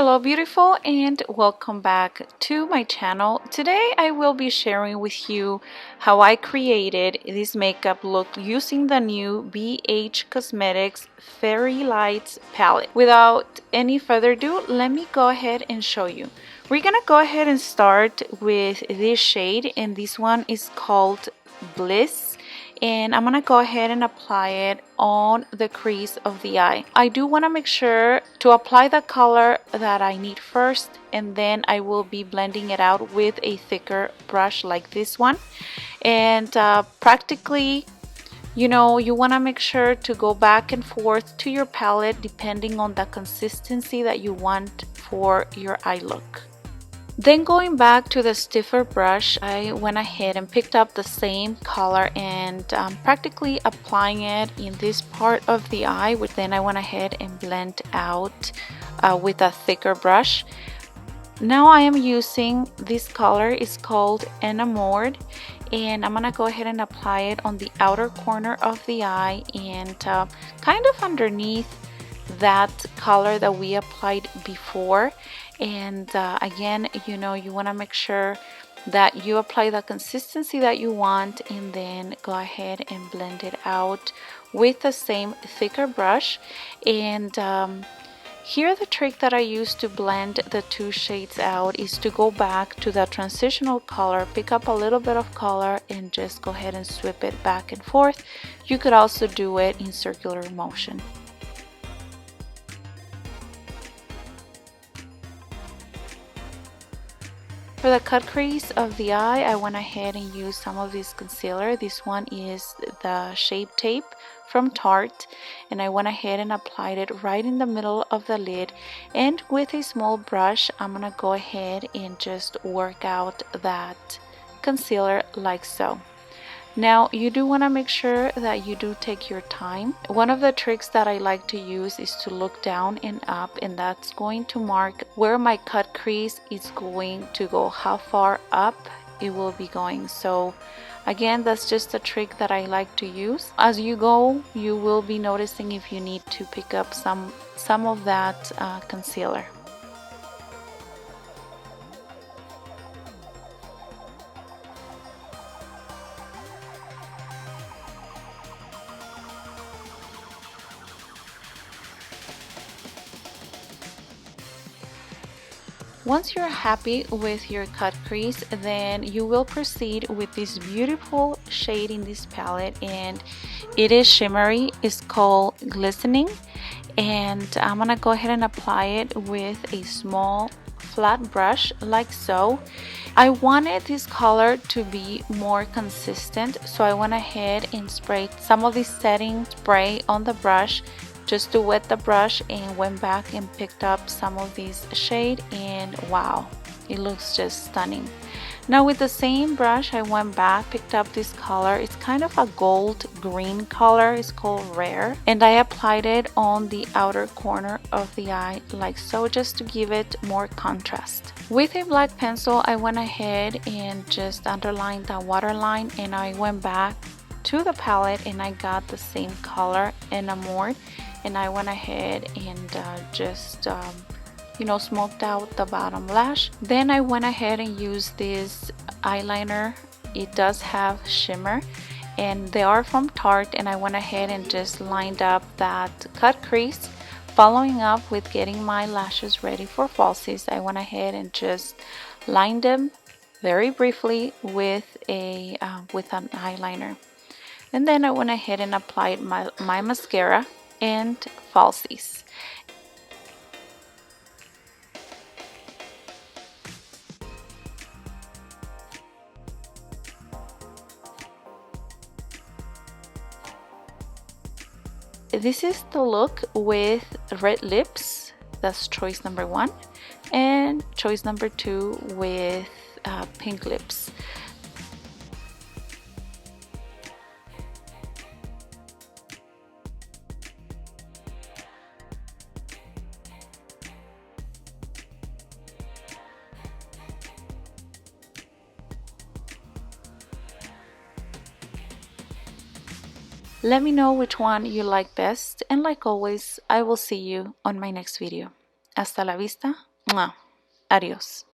Hello beautiful, and welcome back to my channel. Today I will be sharing with you how I created this makeup look using the new BH Cosmetics Fairy Lights palette. Without any further ado, let me go ahead and show you. We're gonna go ahead and start with this shade, and this one is called Bliss. And I'm gonna go ahead and apply it on the crease of the eye. I do want to make sure to apply the color that I need first, and then I will be blending it out with a thicker brush like this one. And practically, you want to make sure to go back and forth to your palette depending on the consistency that you want for your eye look. Then going back to the stiffer brush, I went ahead and picked up the same color and practically applying it in this part of the eye, which then I went ahead and blend out with a thicker brush. Now I am using this color, it's called Enamored, and I'm gonna go ahead and apply it on the outer corner of the eye and kind of underneath that color that we applied before. And again, you want to make sure that you apply the consistency that you want, and then go ahead and blend it out with the same thicker brush. And here the trick that I use to blend the two shades out is to go back to the transitional color, pick up a little bit of color, and just go ahead and sweep it back and forth. You could also do it in circular motion. For the cut crease of the eye, I went ahead and used some of this concealer. This one is the Shape Tape from Tarte, and I went ahead and applied it right in the middle of the lid. And with a small brush, I'm gonna go ahead and just work out that concealer like so. Now you do want to make sure that you do take your time. One of the tricks that I like to use is to look down and up, and that's going to mark where my cut crease is going to go, how far up it will be going. So again, that's just a trick that I like to use. As you go, you will be noticing if you need to pick up some of that concealer. Once you're happy with your cut crease, then you will proceed with this beautiful shade in this palette, and it is shimmery. It's called Glistening, and I'm gonna go ahead and apply it with a small flat brush like so. I wanted this color to be more consistent, so I went ahead and sprayed some of this setting spray on the brush just to wet the brush, and went back and picked up some of this shade, and wow, it looks just stunning. Now with the same brush, I went back, picked up this color. It's kind of a gold green color. It's called Rare, and I applied it on the outer corner of the eye like so, just to give it more contrast. With a black pencil, I went ahead and just underlined the waterline, and I went back to the palette and I got the same color, Enamored, and I went ahead and just smoked out the bottom lash. Then I went ahead and used this eyeliner. It does have shimmer, and they are from Tarte, and I went ahead and just lined up that cut crease. Following up with getting my lashes ready for falsies, I went ahead and just lined them very briefly with an eyeliner. And then I went ahead and applied my mascara and falsies. This is the look with red lips. That's choice number 1, and choice number 2 with pink lips. Let me know which one you like best, and like always, I will see you on my next video. Hasta la vista. Mwah. Adios.